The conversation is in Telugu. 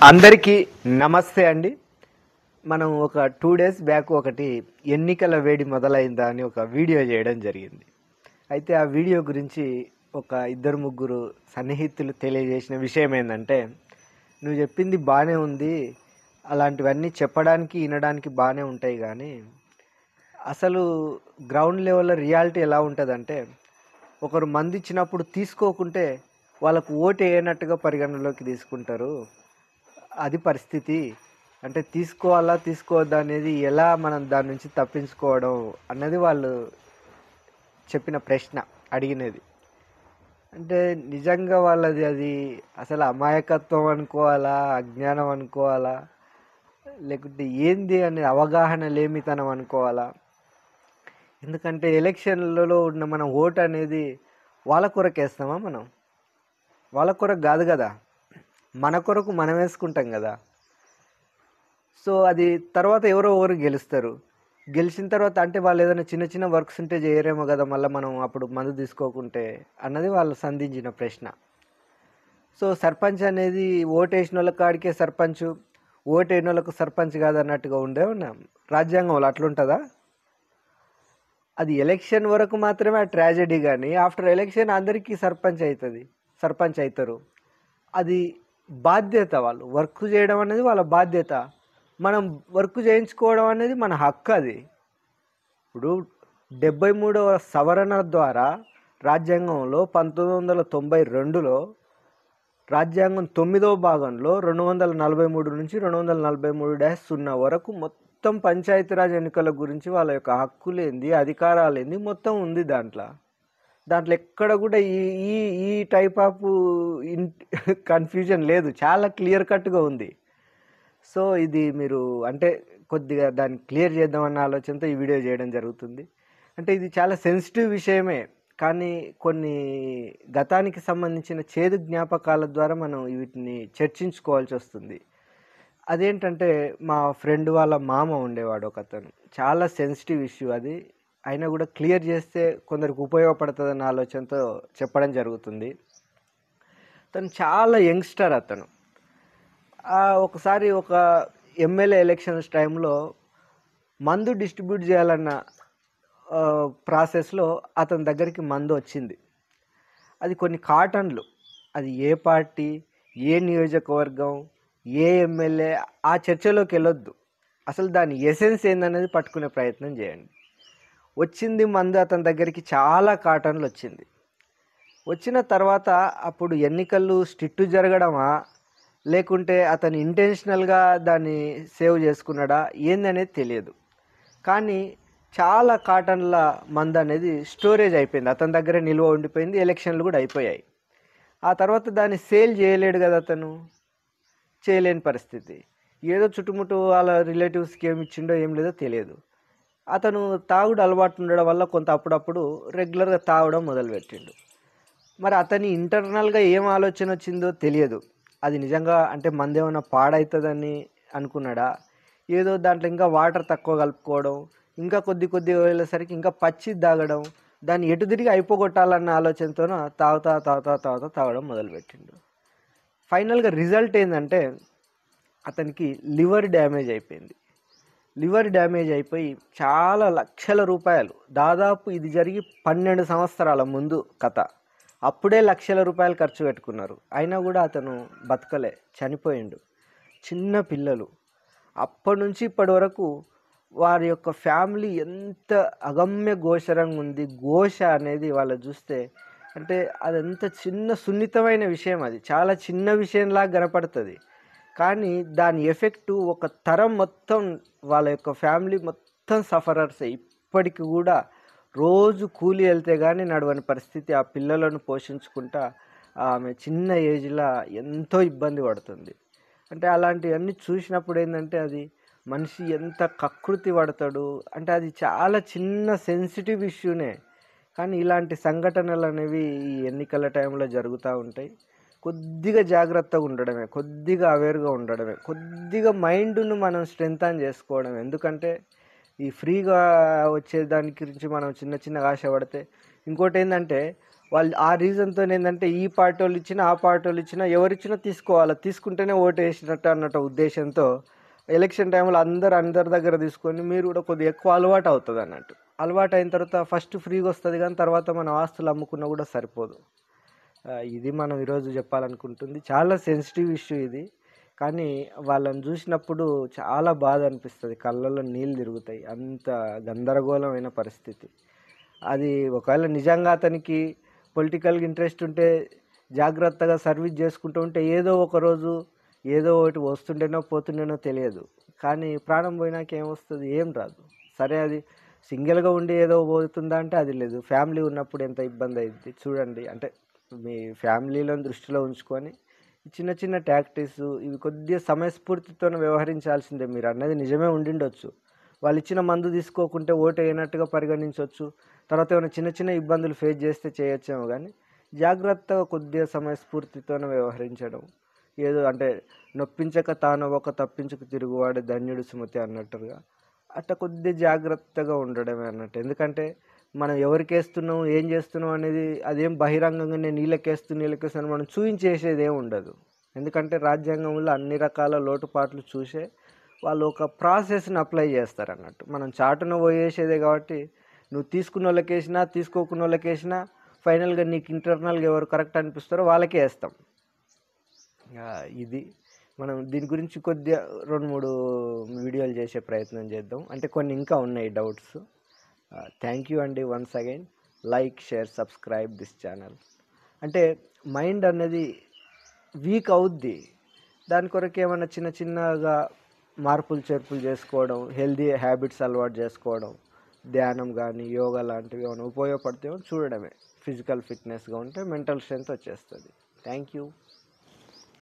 అందరికీ నమస్తే అండి. మనం ఒక 2 డేస్ బ్యాక్ ఒకటి ఎన్నికల వేడి మొదలైందా అని ఒక వీడియో చేయడం జరిగింది. అయితే ఆ వీడియో గురించి ఒక ఇద్దరు ముగ్గురు సన్నిహితులు తెలియజేసిన విషయం ఏంటంటే, నువ్వు చెప్పింది బాగానే ఉంది, అలాంటివన్నీ చెప్పడానికి వినడానికి బాగానే ఉంటాయి, కానీ అసలు గ్రౌండ్ లెవెల్లో రియాలిటీ ఎలా ఉంటుందంటే, ఒకరు మంది ఇచ్చినప్పుడు తీసుకోకుంటే వాళ్ళకు ఓటు వేయనట్టుగా పరిగణనలోకి తీసుకుంటారు. అది పరిస్థితి. అంటే తీసుకోవాలా తీసుకోవద్దా అనేది ఎలా మనం దాని నుంచి తప్పించుకోవడం అన్నది వాళ్ళు చెప్పిన ప్రశ్న, అడిగినది. అంటే నిజంగా వాళ్ళది అది అసలు అమాయకత్వం అనుకోవాలా, అజ్ఞానం అనుకోవాలా, లేకుంటే ఏంది అనే అవగాహన లేమితనం అనుకోవాలా? ఎందుకంటే ఎలక్షన్లలో ఉన్న మనం ఓటు అనేది వాళ్ళ కొరకు వేస్తామా? మనం వాళ్ళ కొరకు కాదు కదా, మన కొరకు మనం వేసుకుంటాం కదా. సో అది తర్వాత ఎవరు గెలుస్తారు. గెలిచిన తర్వాత అంటే వాళ్ళు ఏదైనా చిన్న చిన్న వర్క్స్ ఉంటే చేయరేమో కదా, మళ్ళీ మనం అప్పుడు మందు తీసుకోకుంటే అన్నది వాళ్ళు సంధించిన ప్రశ్న. సో సర్పంచ్ అనేది ఓటేసిన వాళ్ళ కాడికే సర్పంచ్, ఓటేసిన వాళ్ళకు సర్పంచ్ కాదన్నట్టుగా ఉండే ఉన్నాం రాజ్యాంగంలో. అట్లుంటుందా? అది ఎలక్షన్ వరకు మాత్రమే ఆ ట్రాజెడీ, కానీ ఆఫ్టర్ ఎలక్షన్ అందరికీ సర్పంచ్ అవుతారు. అది బాధ్యత. వాళ్ళు వర్క్ చేయడం అనేది వాళ్ళ బాధ్యత. మనం వర్క్ చేయించుకోవడం అనేది మన హక్కు. అది ఇప్పుడు 73వ సవరణ ద్వారా రాజ్యాంగంలో 1992లో రాజ్యాంగం 9వ భాగంలో 243 నుంచి 243-0 వరకు మొత్తం పంచాయతీరాజ్ ఎన్నికల గురించి వాళ్ళ యొక్క హక్కులేంది, అధికారాలేంది మొత్తం ఉంది దాంట్లో. ఎక్కడ కూడా ఈ ఈ ఈ టైప్ ఆఫ్ కన్ఫ్యూజన్ లేదు, చాలా క్లియర్ కట్గా ఉంది. సో ఇది మీరు అంటే కొద్దిగా దాన్ని క్లియర్ చేద్దామన్న ఆలోచనతో ఈ వీడియో చేయడం జరుగుతుంది. అంటే ఇది చాలా సెన్సిటివ్ విషయమే, కానీ కొన్ని గతానికి సంబంధించిన చేదు జ్ఞాపకాల ద్వారా మనం వీటిని చర్చించుకోవాల్సి వస్తుంది. అదేంటంటే, మా ఫ్రెండ్ వాళ్ళ మామ ఉండేవాడు ఒకతను. చాలా సెన్సిటివ్ ఇష్యూ అది, అయినా కూడా క్లియర్ చేస్తే కొందరికి ఉపయోగపడుతుందన్న ఆలోచనతో చెప్పడం జరుగుతుంది. తను చాలా యంగ్స్టర్. అతను ఒకసారి ఒక ఎమ్మెల్యే ఎలక్షన్స్ టైంలో మందు డిస్ట్రిబ్యూట్ చేయాలన్న ప్రాసెస్లో అతని దగ్గరికి మందు వచ్చింది. అది కొన్ని కాటన్లు. అది ఏ పార్టీ, ఏ నియోజకవర్గం, ఏ ఎమ్మెల్యే, ఆ చర్చలోకి వెళ్ళొద్దు. అసలు దాని ఎసెన్స్ ఏందనేది పట్టుకునే ప్రయత్నం చేయండి. వచ్చింది మందు అతని దగ్గరికి, చాలా కాటన్లు వచ్చింది. వచ్చిన తర్వాత అప్పుడు ఎన్నికలు స్ట్రిక్ట్ జరగడమా, లేకుంటే అతను ఇంటెన్షనల్గా దాన్ని సేవ్ చేసుకున్నాడా ఏందనేది తెలియదు. కానీ చాలా కాటన్ల మందు అనేది స్టోరేజ్ అయిపోయింది, అతని దగ్గర నిల్వ ఉండిపోయింది. ఎలక్షన్లు కూడా అయిపోయాయి. ఆ తర్వాత దాన్ని సేల్ చేయలేడు కదా, అతను చేయలేని పరిస్థితి. ఏదో చుట్టుముట్టు వాళ్ళ రిలేటివ్స్కి ఏమి ఇచ్చిండో ఏం లేదో తెలియదు. అతను తాగుడు అలవాటు ఉండడం వల్ల కొంత అప్పుడప్పుడు రెగ్యులర్గా తాగడం మొదలుపెట్టిండు. మరి అతని ఇంటర్నల్గా ఏం ఆలోచన వచ్చిందో తెలియదు. అది నిజంగా అంటే మందు ఏమైనా పాడవుతుందని అనుకున్నాడా, ఏదో దాంట్లో ఇంకా వాటర్ తక్కువ కలుపుకోవడం, ఇంకా కొద్దిగా వెళ్ళేసరికి ఇంకా పచ్చి తాగడం, దాన్ని ఎటు తిరిగి అయిపోగొట్టాలన్న ఆలోచనతోన తాగడం మొదలుపెట్టిండు. ఫైనల్గా రిజల్ట్ ఏంటంటే అతనికి లివర్ డ్యామేజ్ అయిపోయింది. లివర్ డ్యామేజ్ అయిపోయి చాలా లక్షల రూపాయలు, దాదాపు ఇది జరిగి 12 సంవత్సరాల ముందు కథ, అప్పుడే లక్షల రూపాయలు ఖర్చు పెట్టుకున్నారు. అయినా కూడా అతను బతకలే, చనిపోయిండు. చిన్న పిల్లలు. అప్పటి నుంచి ఇప్పటి వరకు వారి యొక్క ఫ్యామిలీ ఎంత అగమ్య గోచరంగా ఉంది. ఘోష అనేది వాళ్ళు చూస్తే అంటే అదంత చిన్న సున్నితమైన విషయం, అది చాలా చిన్న విషయంలాగా కనపడుతుంది. కానీ దాని ఎఫెక్టు ఒక తరం మొత్తం, వాళ్ళ యొక్క ఫ్యామిలీ మొత్తం సఫరర్స్. ఇప్పటికి కూడా రోజు కూలి వెళ్తే కానీ నడవని పరిస్థితి. ఆ పిల్లలను పోషించుకుంటా ఆమె చిన్న ఏజ్లో ఎంతో ఇబ్బంది పడుతుంది. అంటే అలాంటివన్నీ చూసినప్పుడు ఏంటంటే, అది మనిషి ఎంత కకృతి పడతాడు అంటే, అది చాలా చిన్న సెన్సిటివ్ ఇష్యూనే. కానీ ఇలాంటి సంఘటనలు అనేవి ఈ ఎన్నికల టైంలో జరుగుతూ ఉంటాయి. కొద్దిగా జాగ్రత్తగా ఉండడమే, కొద్దిగా అవేర్గా ఉండడమే, కొద్దిగా మైండ్ను మనం స్ట్రెంథన్ చేసుకోవడం. ఎందుకంటే ఈ ఫ్రీగా వచ్చే దాని గురించి మనం చిన్న చిన్నగా ఆశపడితే, ఇంకోటి ఏంటంటే వాళ్ళు ఆ రీజన్తో ఏంటంటే ఈ పార్టీ వాళ్ళు ఇచ్చినా ఆ పార్టీ వాళ్ళు ఇచ్చినా ఎవరిచ్చినా తీసుకోవాలి, తీసుకుంటేనే ఓటు వేసినట్టు అన్నట్టు ఉద్దేశంతో ఎలక్షన్ టైంలో అందరి దగ్గర తీసుకొని మీరు కూడా కొద్దిగా ఎక్కువ అలవాటు అవుతుంది అన్నట్టు. అలవాటు అయిన తర్వాత ఫస్ట్ ఫ్రీగా వస్తుంది, కానీ తర్వాత మన ఆస్తులు అమ్ముకున్నా కూడా సరిపోదు. ఇది మనం ఈరోజు చెప్పాలనుకుంటుంది. చాలా సెన్సిటివ్ ఇష్యూ ఇది, కానీ వాళ్ళని చూసినప్పుడు చాలా బాధ అనిపిస్తుంది, కళ్ళల్లో నీళ్ళు తిరుగుతాయి, అంత గందరగోళమైన పరిస్థితి. అది ఒకవేళ నిజంగా అతనికి పొలిటికల్గా ఇంట్రెస్ట్ ఉంటే జాగ్రత్తగా సర్వీస్ చేసుకుంటూ ఉంటే ఏదో ఒక రోజు ఏదో ఒకటి వస్తుండేనో పోతుండేనో తెలియదు, కానీ ప్రాణం పోయినాక ఏమొస్తుంది? ఏం రాదు. సరే, అది సింగిల్గా ఉండి ఏదో పోతుందా అంటే అది లేదు. ఫ్యామిలీ ఉన్నప్పుడు ఎంత ఇబ్బంది అయింది చూడండి. అంటే మీ ఫ్యామిలీలో దృష్టిలో ఉంచుకొని చిన్న చిన్న టాక్టిక్స్ ఇవి కొద్దిగా సమయస్ఫూర్తితో వ్యవహరించాల్సిందే. మీరు అన్నది నిజమే ఉండిండొచ్చు, వాళ్ళు ఇచ్చిన మందు తీసుకోకుంటే ఓటు అయినట్టుగా పరిగణించవచ్చు, తర్వాత ఏమైనా చిన్న చిన్న ఇబ్బందులు ఫేస్ చేస్తే చేయొచ్చేమో, కానీ జాగ్రత్తగా కొద్దిగా సమయస్ఫూర్తితోనే వ్యవహరించడం. ఏదో అంటే నొప్పించక తానొక తప్పించక తిరుగువాడు ధన్యుడు సుమతి అన్నట్టుగా అట్లా కొద్దిగా జాగ్రత్తగా ఉండడమే అన్నట్టు. ఎందుకంటే మనం ఎవరికి వేస్తున్నాం ఏం చేస్తున్నాం అనేది అదేం బహిరంగంగా నేను నీళ్ళకేస్తాను మనం చూపించేసేది ఏమి ఉండదు. ఎందుకంటే రాజ్యాంగంలో అన్ని రకాల లోటుపాట్లు చూసే వాళ్ళు ఒక ప్రాసెస్ని అప్లై చేస్తారు అన్నట్టు. మనం చాటున పోయేసేదే కాబట్టి నువ్వు తీసుకున్న వాళ్ళకి వేసినా తీసుకోకున్న వాళ్ళకి వేసినా ఫైనల్గా నీకు ఇంటర్నల్గా ఎవరు కరెక్ట్ అనిపిస్తారో వాళ్ళకే వేస్తాం. ఇది మనం దీని గురించి కొద్దిగా 2-3 వీడియోలు చేసే ప్రయత్నం చేద్దాం. అంటే కొన్ని ఇంకా ఉన్నాయి డౌట్స్. థ్యాంక్ యూ అండి once again. Like, share, subscribe this channel. అంటే మైండ్ అనేది వీక్ అవుద్ది, దాని కొరకు ఏమైనా చిన్న చిన్నగా మార్పులు చేర్పులు చేసుకోవడం, హెల్దీ హ్యాబిట్స్ అలవాటు చేసుకోవడం, ధ్యానం కానీ యోగా లాంటివి ఏమైనా ఉపయోగపడితే చూడడమే. ఫిజికల్ ఫిట్నెస్గా ఉంటే మెంటల్ స్ట్రెంత్ వచ్చేస్తుంది. Thank you.